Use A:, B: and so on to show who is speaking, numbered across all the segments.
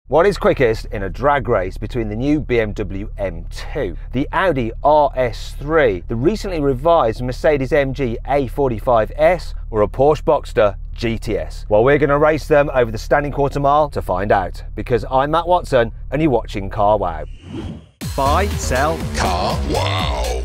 A: What is quickest in a drag race between the new BMW M2, the Audi RS3, the recently revised Mercedes AMG A45s, or a Porsche Boxster GTS? Well, we're going to race them over the standing quarter mile to find out, because I'm Matt Watson and you're watching Car Wow. Buy, sell, Car Wow.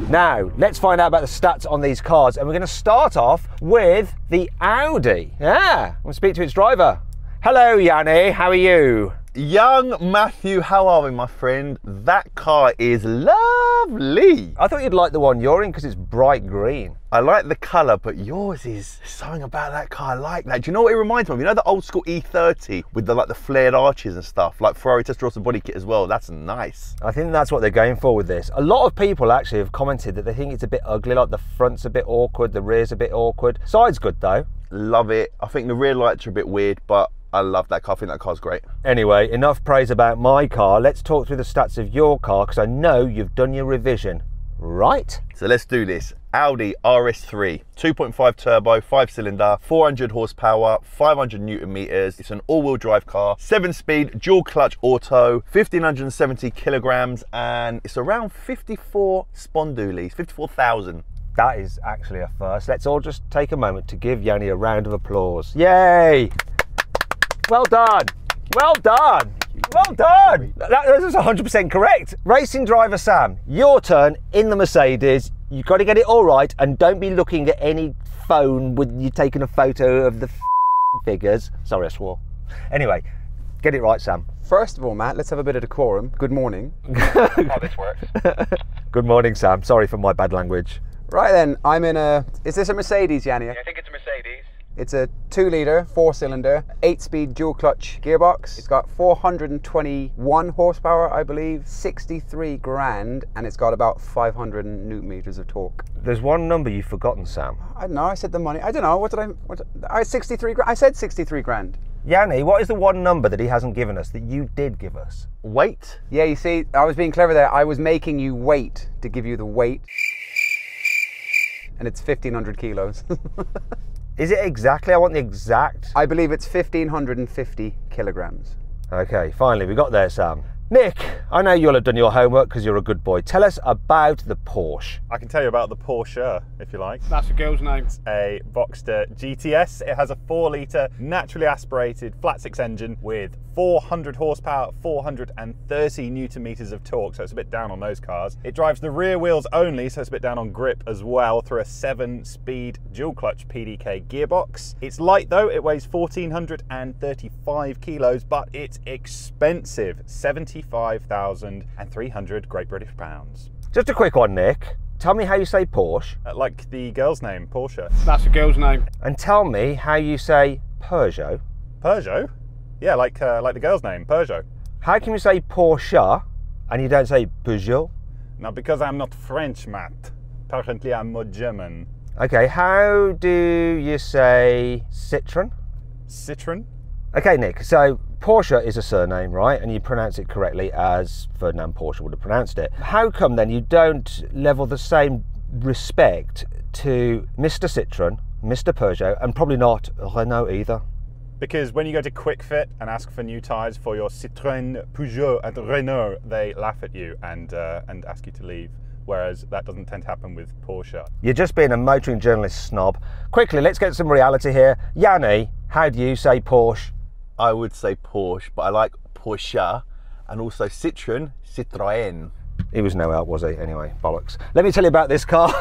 A: Now, let's find out about the stats on these cars, and we're going to start off with the Audi. Yeah, I'm going to speak to its driver. Hello, Yanni, how are you?
B: Young Matthew, how are we, my friend? That car is lovely.
A: I thought you'd like the one you're in because it's bright green.
B: I like the colour, but yours is something about that car. I like that. Do you know what it reminds me of? You know the old school E30 with the flared arches and stuff, like Ferrari Testarossa body kit as well. That's nice.
A: I think that's what they're going for with this. A lot of people actually have commented that they think it's a bit ugly, like the front's a bit awkward, the rear's a bit awkward. Side's good though. Love
B: it. I think the rear lights are a bit weird, but I love that car. I think that car's great.
A: Anyway, enough praise about my car. Let's talk through the stats of your car, because I know you've done your revision, right?
B: So let's do this. Audi RS3, 2.5 turbo, 5-cylinder, 400 horsepower, 500 Newton meters. It's an all-wheel drive car, 7-speed, dual clutch auto, 1,570 kilograms, and it's around 54 spondoolies, 54,000.
A: That is actually a first. Let's all just take a moment to give Yanni a round of applause. Yay! Well done, well done, well done. That was 100% correct. Racing driver Sam, your turn in the Mercedes. You've got to get it all right, and don't be looking at any phone when you're taking a photo of the figures. Sorry, I swore. Anyway, get it right, Sam.
C: First of all, Matt, let's have a bit of decorum. Good morning.
B: How this works.
A: Good morning, Sam. Sorry for my bad language.
C: Right then, I'm in a, is this a Mercedes, Yanni?
B: Yeah, I think it's a Mercedes.
C: It's a 2-litre, 4-cylinder, 8-speed dual clutch gearbox. It's got 421 horsepower, I believe, 63 grand, and it's got about 500 Newton meters of torque.
A: There's one number you've forgotten, Sam.
C: I don't know, I said the money. I don't know, I 63 grand. I said 63 grand.
A: Yanni, what is the one number that he hasn't given us that you did give us?
B: Weight?
C: Yeah, you see, I was being clever there. I was making you wait to give you the weight. And it's 1,500 kilos.
A: Is it exactly? I want the exact.
C: I believe it's 1,550 kilograms.
A: Okay, finally we got there, Sam. Nick, I know you'll have done your homework because you're a good boy. Tell us about the Porsche.
D: I can tell you about the Porsche, if you like.
E: That's a girl's name.
D: It's a Boxster GTS. It has a 4-litre, naturally aspirated, flat-six engine with 400 horsepower, 430 Newton meters of torque, so it's a bit down on those cars. It drives the rear wheels only, so it's a bit down on grip as well, through a 7-speed dual-clutch PDK gearbox. It's light though, it weighs 1,435 kilos, but it's expensive, 75,300 Great British pounds.
A: Just a quick one, Nick. Tell me how you say Porsche.
D: Like the girl's name, Porsche.
E: That's a girl's name.
A: And tell me how you say Peugeot.
D: Peugeot? Yeah, like the girl's name, Peugeot.
A: How can you say Porsche and you don't say Peugeot?
D: Now, because I'm not French, Matt. Apparently I'm more German.
A: Okay, how do you say Citroen?
D: Citroen?
A: Okay, Nick, so Porsche is a surname, right? And you pronounce it correctly as Ferdinand Porsche would have pronounced it. How come then you don't level the same respect to Mr. Citroen, Mr. Peugeot, and probably not Renault either?
D: Because when you go to Quick Fit and ask for new tyres for your Citroën, Peugeot and Renault, they laugh at you and ask you to leave. Whereas that doesn't tend to happen with Porsche.
A: You're just being a motoring journalist snob. Quickly, let's get some reality here. Yanni, how do you say Porsche?
B: I would say Porsche, but I like Porsche, and also Citroen, Citroën.
A: He was no help, was he? Anyway, bollocks. Let me tell you about this car.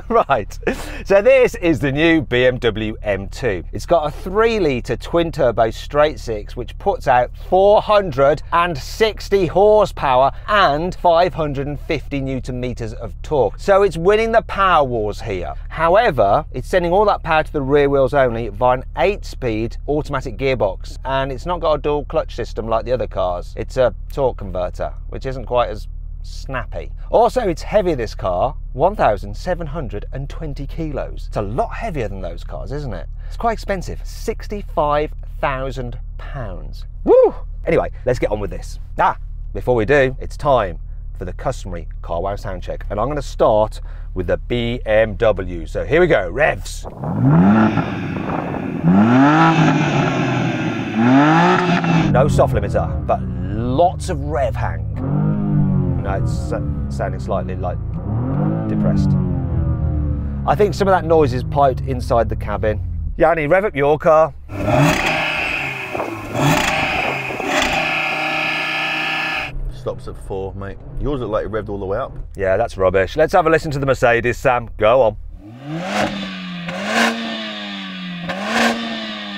A: Right, so this is the new BMW M2. It's got a 3-litre twin-turbo straight-six, which puts out 460 horsepower and 550 Newton meters of torque. So it's winning the power wars here. However, it's sending all that power to the rear wheels only via an 8-speed automatic gearbox, and it's not got a dual clutch system like the other cars. It's a torque converter, which isn't quite as snappy. Also, it's heavy, this car, 1,720 kilos. It's a lot heavier than those cars, isn't it? It's quite expensive, £65,000. Woo! Anyway, let's get on with this. Before we do, it's time for the customary Car Wow sound check, and I'm going to start with the BMW. So here we go, revs. No soft limiter, but lots of rev hang. No, it's sounding slightly like depressed. I think some of that noise is piped inside the cabin. Yanni, rev up your car.
B: Stops at 4, mate. Yours look like it revved all the way up.
A: Yeah, that's rubbish. Let's have a listen to the Mercedes, Sam. Go on.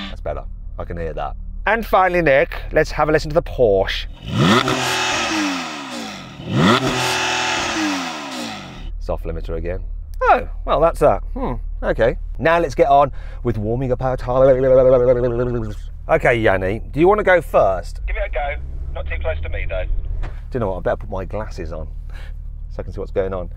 A: That's better. I can hear that. And finally, Nick, let's have a listen to the Porsche. Soft limiter again. Oh, well, that's that. Okay. Now let's get on with warming up our tyres. Okay, Yanni, do you want to go first?
E: Give it a go. Not too close to me, though.
A: Do you know what? I better put my glasses on so I can see what's going on.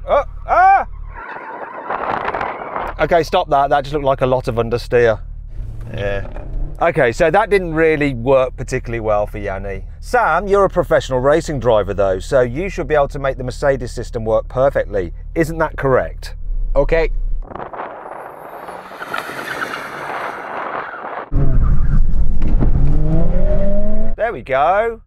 A: Oh, ah! Okay, stop that. That just looked like a lot of understeer.
B: Yeah.
A: Okay, so that didn't really work particularly well for Yanni. Sam, you're a professional racing driver though, so you should be able to make the Mercedes system work perfectly. Isn't that correct?
C: Okay.
A: There we go.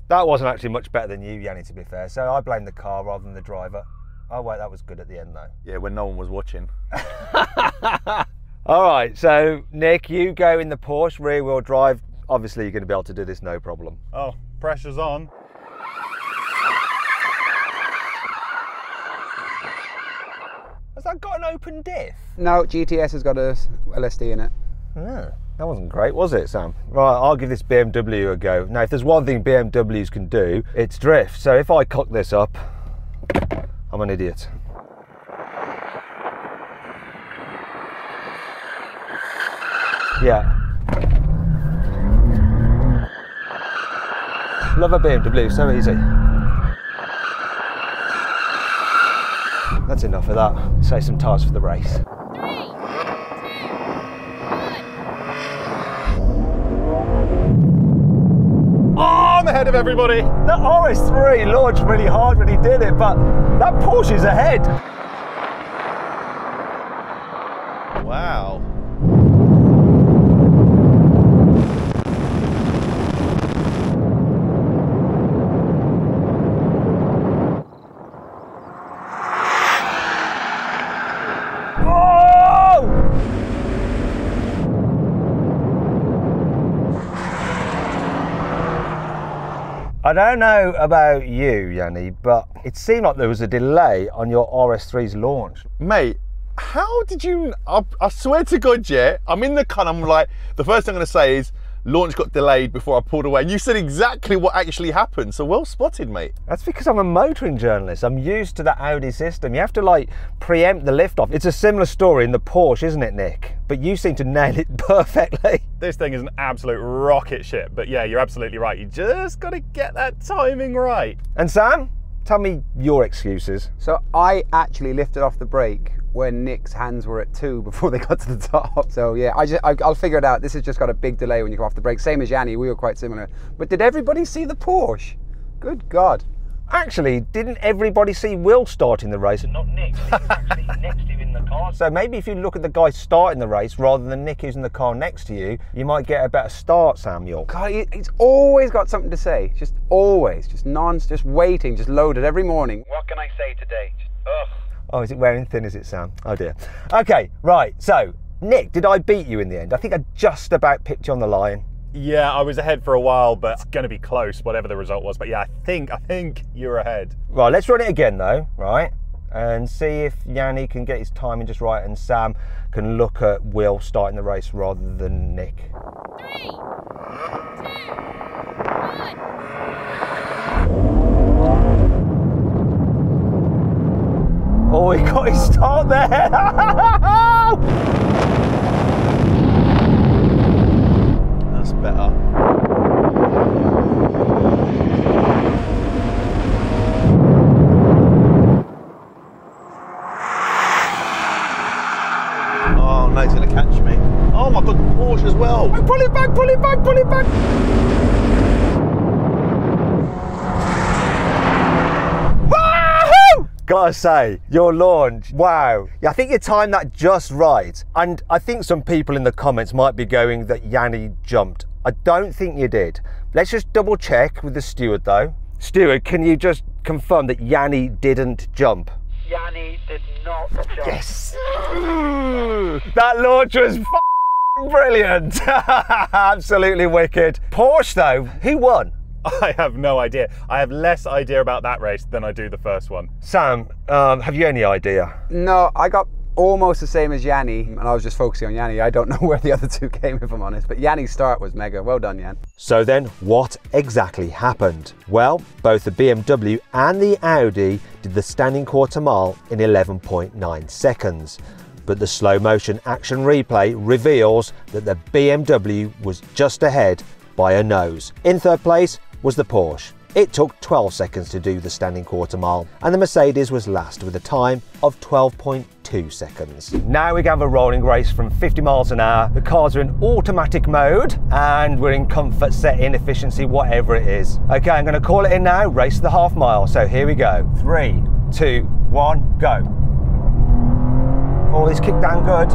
A: That wasn't actually much better than you, Yanni, to be fair, so I blame the car rather than the driver. Oh wait, that was good at the end though.
B: Yeah, when no one was watching.
A: All right, so Nick, you go in the Porsche rear wheel drive. Obviously you're going to be able to do this no problem.
D: Oh, pressure's on.
A: Has that got an open diff?
C: No, GTS has got a LSD in it.
A: Yeah, that wasn't great, was it, Sam? Right, I'll give this BMW a go. Now, if there's one thing BMWs can do, it's drift. So if I cock this up, I'm an idiot. Yeah. Love a BMW, so easy. That's enough of that. Save some tyres for the race.
E: 3, 2, 1.
D: Oh, I'm ahead of everybody.
A: That RS3 launched really hard when he did it, but that Porsche is ahead.
B: Wow.
A: I don't know about you, Yanni, but it seemed like there was a delay on your RS3's launch.
B: Mate, how did you, I swear to God, yeah, I'm in the car, I'm like, the first thing I'm going to say is, launch got delayed before I pulled away. And you said exactly what actually happened, so well spotted, mate.
A: That's because I'm a motoring journalist. I'm used to the Audi system. You have to like preempt the liftoff. It's a similar story in the Porsche, isn't it, Nick? But you seem to nail it perfectly.
D: This thing is an absolute rocket ship, but yeah, you're absolutely right. You just got to get that timing right.
A: And Sam, tell me your excuses.
C: So I actually lifted off the brake when Nick's hands were at 2 before they got to the top. So yeah, I'll figure it out. This has just got a big delay when you go off the brake. Same as Yanni, we were quite similar. But did everybody see the Porsche? Good God.
A: Actually, didn't everybody see Will starting the race?
E: Not Nick. Nick was actually next to him in the car.
A: So maybe if you look at the guy starting the race rather than Nick who's in the car next to you, you might get a better start, Samuel.
C: God, he's always got something to say. Just always, just waiting, just loaded every morning.
E: What can I say today? Just, ugh.
A: Oh, is it wearing thin, is it, Sam? Oh dear. Okay, right, so Nick, did I beat you in the end? I think I just about picked you on the line.
D: Yeah, I was ahead for a while, but it's going to be close, whatever the result was. But yeah, I think you're ahead.
A: Right, let's run it again though, right? And see if Yanni can get his timing just right and Sam can look at Will starting the race rather than Nick.
E: 3, 2, 1.
A: Oh, he got his start there.
B: That's better. Oh, no, he's going to catch me. Oh my God, Porsche as well.
A: Pull it back, pull it back, pull it back. Gotta say, your launch, wow. Yeah, I think you timed that just right. And I think some people in the comments might be going that Yanni jumped. I don't think you did. Let's just double check with the steward though. Steward, can you just confirm that Yanni didn't jump?
E: Yanni did not jump.
A: Yes! That launch was brilliant. Absolutely wicked. Porsche though, who won?
D: I have no idea. I have less idea about that race than I do the first one.
A: Sam, have you any idea?
C: No, I got almost the same as Yanni, and I was just focusing on Yanni. I don't know where the other two came, if I'm honest, but Yanni's start was mega. Well done, Yan.
A: So then, what exactly happened? Well, both the BMW and the Audi did the standing quarter mile in 11.9 seconds. But the slow motion action replay reveals that the BMW was just ahead by a nose. In third place was the Porsche. It took 12 seconds to do the standing quarter mile, and the Mercedes was last with a time of 12.2 seconds. Now we have a rolling race from 50 miles an hour. The cars are in automatic mode and we're in comfort setting, efficiency, whatever it is. Okay, I'm going to call it in now, race the half mile. So here we go. 3, 2, 1, go. Oh, this kicked down good.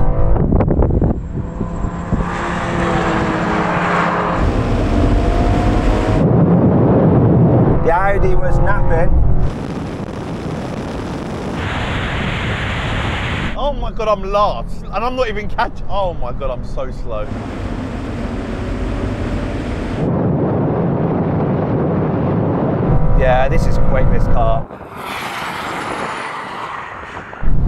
A: The Audi was napping.
B: Oh my God, I'm lost. And I'm not even catching. Oh my God, I'm so slow.
A: Yeah, this is quick, this car.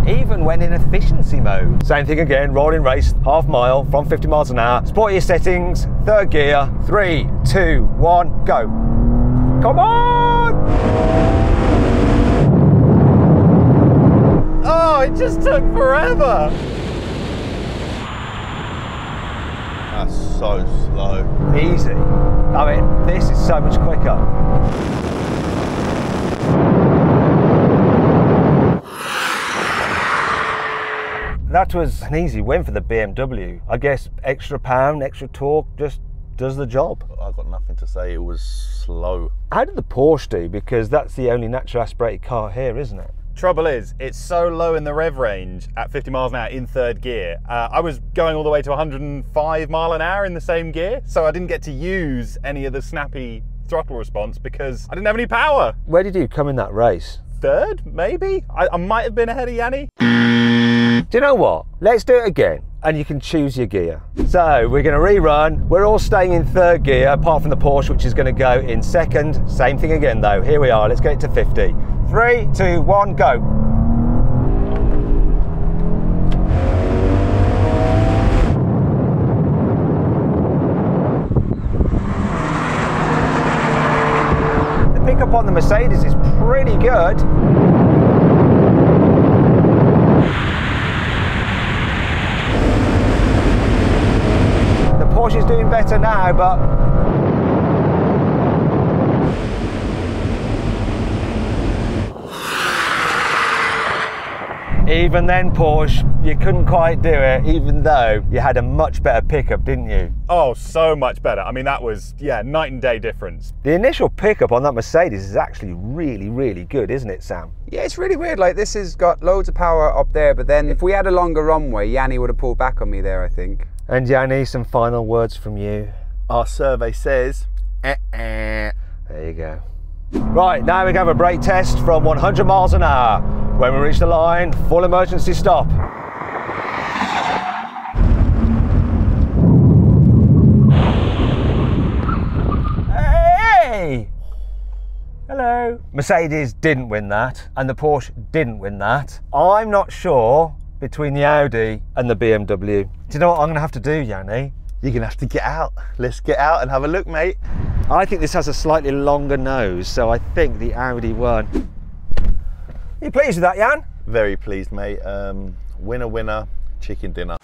A: Even when in efficiency mode. Same thing again, rolling race, half mile from 50 miles an hour. Sport your settings, third gear, 3, 2, 1, go. Come on!
D: Oh, it just took forever.
B: That's so slow.
A: Easy. I mean, this is so much quicker. That was an easy win for the BMW. I guess extra pound, extra torque, just does the job.
B: I've got nothing to say, it was slow.
A: How did the Porsche do? Because that's the only naturally aspirated car here, isn't it?
D: Trouble is, it's so low in the rev range at 50 miles an hour in third gear. I was going all the way to 105 mile an hour in the same gear, so I didn't get to use any of the snappy throttle response because I didn't have any power.
A: Where did you come in that race?
D: Third, maybe? I might have been ahead of Yanni.
A: Do you know what? Let's do it again and you can choose your gear. So we're going to rerun. We're all staying in third gear apart from the Porsche, which is going to go in second. Same thing again though. Here we are. Let's get it to 50. 3, 2, 1, go. The pickup on the Mercedes is pretty good. Porsche's doing better now, but even then, Porsche, you couldn't quite do it, even though you had a much better pickup, didn't you?
D: Oh, so much better. I mean, that was, yeah, night and day difference.
A: The initial pickup on that Mercedes is actually really, really good, isn't it, Sam?
C: Yeah, it's really weird. Like, this has got loads of power up there, but then if we had a longer runway, Yanni would have pulled back on me there, I think.
A: And Yanni, some final words from you.
B: Our survey says,
A: There you go. Right, now we can have a brake test from 100 miles an hour. When we reach the line, full emergency stop. Hey! Hello. Mercedes didn't win that, and the Porsche didn't win that. I'm not sure between the Audi and the BMW. Do you know what I'm going to have to do, Yanni?
B: you're gonna have to get out. Let's get out and have a look, mate.
A: I think this has a slightly longer nose, so I think the Audi won. Are you pleased with that, Jan?
B: Very pleased, mate. Winner, winner, chicken dinner.